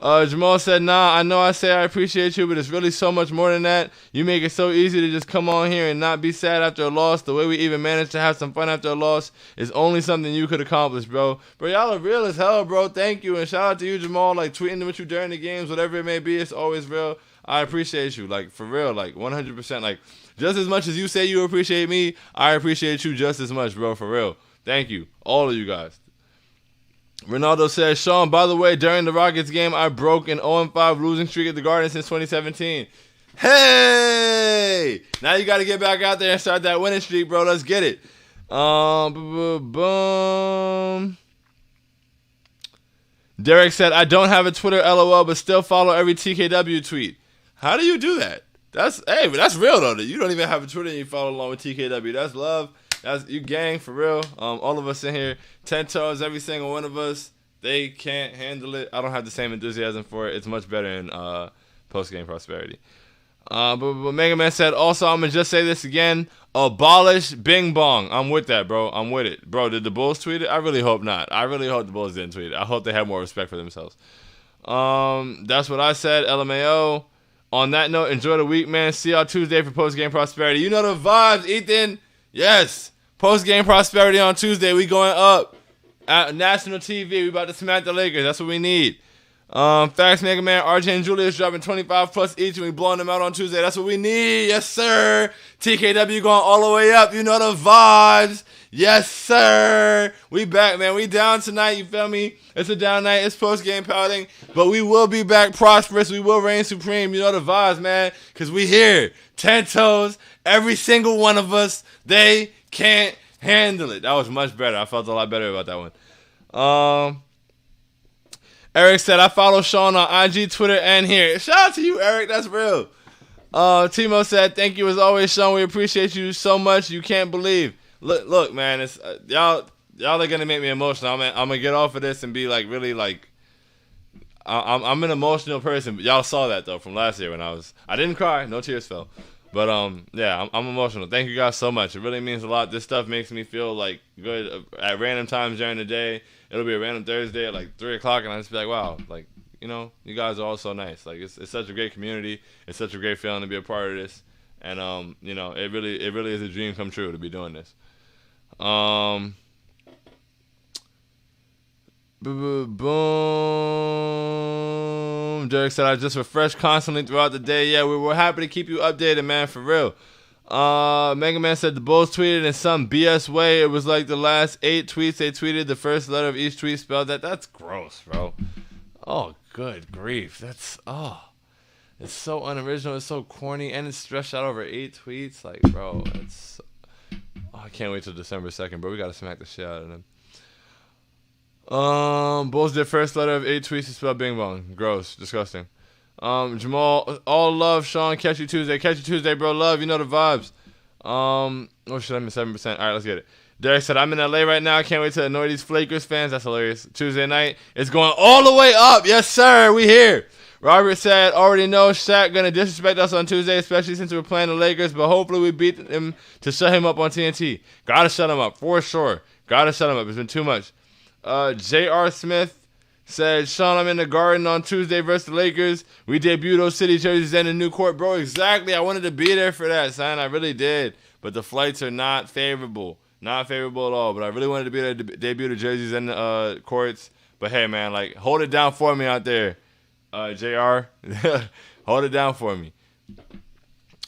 Jamal said, nah, I know I say I appreciate you, but it's really so much more than that. You make it so easy to just come on here and not be sad after a loss. The way we even managed to have some fun after a loss is only something you could accomplish, bro. Bro, y'all are real as hell, bro. Thank you. And shout out to you, Jamal. Like, tweeting with you during the games, whatever it may be, it's always real. I appreciate you. Like, for real, like, 100%. Like, just as much as you say you appreciate me, I appreciate you just as much, bro, for real. Thank you. All of you guys. Ronaldo says, Sean, by the way, during the Rockets game, I broke an 0-5 losing streak at the Garden since 2017. Hey! Now you got to get back out there and start that winning streak, bro. Let's get it. Boom. Derek said, I don't have a Twitter LOL, but still follow every TKW tweet. How do you do that? But that's real, though. You don't even have a Twitter and you follow along with TKW. That's love. That's you gang, for real. All of us in here, 10 toes, every single one of us, they can't handle it. I don't have the same enthusiasm for it. It's much better in post-game prosperity. But Mega Man said, also, I'm going to just say this again. Abolish Bing Bong. I'm with that, bro. I'm with it. Bro, did the Bulls tweet it? I really hope not. I really hope the Bulls didn't tweet it. I hope they have more respect for themselves. That's what I said. LMAO. On that note, enjoy the week, man. See y'all Tuesday for post-game prosperity. You know the vibes, Ethan. Yes. Post-game prosperity on Tuesday. We going up. At national TV. We about to smack the Lakers. That's what we need. Facts, Mega Man, RJ and Julius dropping 25 plus each and we blowing them out on Tuesday. That's what we need. Yes, sir. TKW going all the way up. You know the vibes. Yes, sir. We back, man. We down tonight. You feel me? It's a down night. It's post-game pouting. But we will be back prosperous. We will reign supreme. You know the vibes, man. Because we here. 10 toes. Every single one of us. They can't handle it. That was much better. I felt a lot better about that one. Eric said, I follow Sean on IG, Twitter, and here. Shout out to you, Eric. That's real. Timo said, thank you as always, Sean. We appreciate you so much. You can't believe. Look, man. It's y'all are gonna make me emotional. I'm gonna get off of this and be like really like. I'm an emotional person. But y'all saw that though from last year when I didn't cry. No tears fell. But yeah, I'm emotional. Thank you guys so much. It really means a lot. This stuff makes me feel like good at random times during the day. It'll be a random Thursday at like 3 o'clock, and I just be like, wow, like, you know, you guys are all so nice. Like, it's such a great community. It's such a great feeling to be a part of this, and you know, it really is a dream come true to be doing this. Boom. Derek said, I just refresh constantly throughout the day. Yeah, we're happy to keep you updated, man, for real. Mega Man said the Bulls tweeted in some BS way. It was like the last 8 tweets they tweeted. The first letter of each tweet spelled that. That's gross, bro. Oh, good grief. It's so unoriginal. It's so corny, and it's stretched out over 8 tweets. Like, bro, I can't wait till December 2nd, bro. We gotta smack the shit out of them. Bulls did first letter of 8 tweets to spell Bing Bong. Gross, disgusting. Jamal, all love, Sean. Catch you Tuesday. Catch you Tuesday, bro. Love, you know the vibes. Oh shit, I'm at 7%. All right, let's get it. Derek said, I'm in LA right now. I can't wait to annoy these Lakers fans. That's hilarious. Tuesday night, it's going all the way up. Yes, sir. We here. Robert said, already know Shaq gonna disrespect us on Tuesday, especially since we're playing the Lakers, but hopefully we beat him to shut him up on TNT. Gotta shut him up, for sure. Gotta shut him up. It's been too much. J.R. Smith said, Sean, I'm in the Garden on Tuesday versus the Lakers. We debuted those city jerseys in the new court. Bro, exactly. I wanted to be there for that, son. I really did. But the flights are not favorable. Not favorable at all. But I really wanted to be there to debut the jerseys in the courts. But, hey, man, like, hold it down for me out there, JR. Hold it down for me.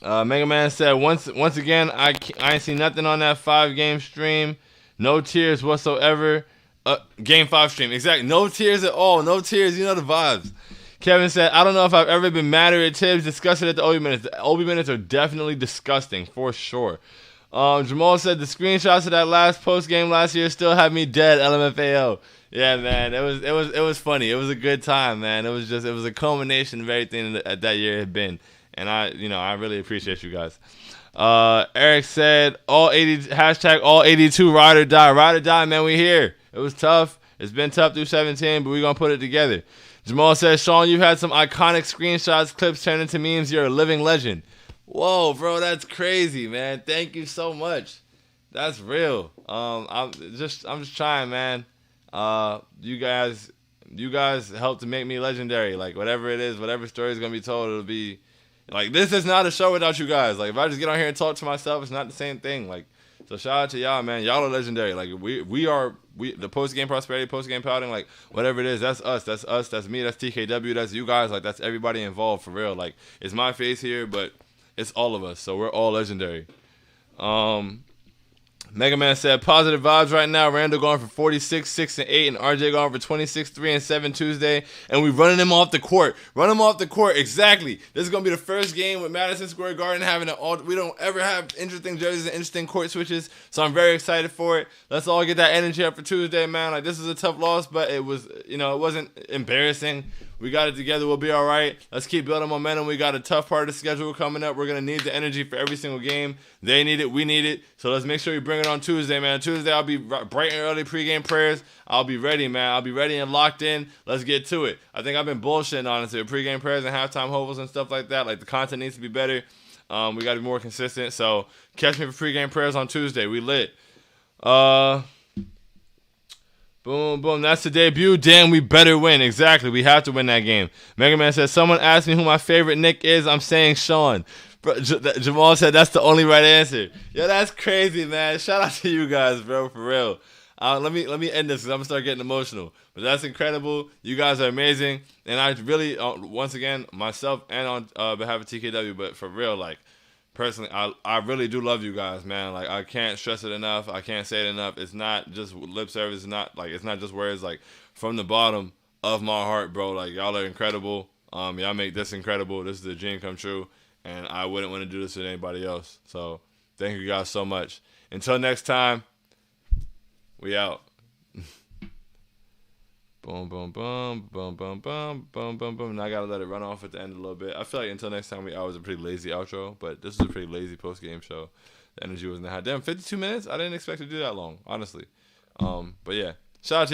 Mega Man said, once again, I ain't seen nothing on that 5-game stream. No tears whatsoever. Game 5 stream. Exactly. No tears at all. No tears. You know the vibes. Kevin said, I don't know if I've ever been madder at Tibbs. Disgusted at the OB minutes. The OB minutes are definitely disgusting, for sure. Jamal said, the screenshots of that last post game last year still have me dead. LMFAO. Yeah, man. It was funny. It was a good time, man. It was a culmination of everything that year had been. And I really appreciate you guys. Eric said, all 82 ride or die. Ride or die, man. We here. It was tough. It's been tough through 17, but we're going to put it together. Jamal says, Sean, you've had some iconic screenshots, clips turned into memes. You're a living legend. Whoa, bro, that's crazy, man. Thank you so much. That's real. I'm just trying, man. You guys helped to make me legendary. Like, whatever it is, whatever story is going to be told, it'll be... Like, this is not a show without you guys. Like, if I just get on here and talk to myself, it's not the same thing. Like, so shout out to y'all, man. Y'all are legendary. Like, we are the post-game prosperity, post-game pouting, like, whatever it is, that's us. That's me, that's TKW, that's you guys. Like, that's everybody involved, for real. Like, it's my face here, but it's all of us. So we're all legendary. Mega Man said, positive vibes right now. Randall going for 46, 6, and 8, and RJ going for 26, 3, and 7 Tuesday. And we running him off the court. Run him off the court, exactly. This is going to be the first game with Madison Square Garden having we don't ever have interesting jerseys and interesting court switches. So I'm very excited for it. Let's all get that energy up for Tuesday, man. Like, this is a tough loss, but it was, it wasn't embarrassing. We got it together. We'll be all right. Let's keep building momentum. We got a tough part of the schedule coming up. We're going to need the energy for every single game. They need it. We need it. So let's make sure we bring it on Tuesday, man. Tuesday, I'll be bright and early pregame prayers. I'll be ready, man. I'll be ready and locked in. Let's get to it. I think I've been bullshitting, honestly, with pregame prayers and halftime hovels and stuff like that. Like, the content needs to be better. We got to be more consistent. So catch me for pregame prayers on Tuesday. We lit. Boom, boom. That's the debut. Damn, we better win. Exactly. We have to win that game. Mega Man says, someone asked me who my favorite Knick is. I'm saying Sean. Bro, Jamal said that's the only right answer. Yo, that's crazy, man. Shout out to you guys, bro, for real. Let me end this because I'm going to start getting emotional. But that's incredible. You guys are amazing. And I really, once again, myself and on behalf of TKW, but for real, like, personally, I really do love you guys, man. Like, I can't stress it enough. I can't say it enough. It's not just lip service. It's not just words. Like, from the bottom of my heart, bro. Like, y'all are incredible. Y'all make this incredible. This is a dream come true, and I wouldn't want to do this with anybody else. So, thank you guys so much. Until next time, we out. Boom, boom, boom, boom, boom, boom, boom, boom, boom. Now I gotta let it run off at the end a little bit. I feel like until next time we out was a pretty lazy outro, but this is a pretty lazy post game show. The energy wasn't that high. Damn, 52 minutes? I didn't expect to do that long, honestly. But yeah, shout out to y'all.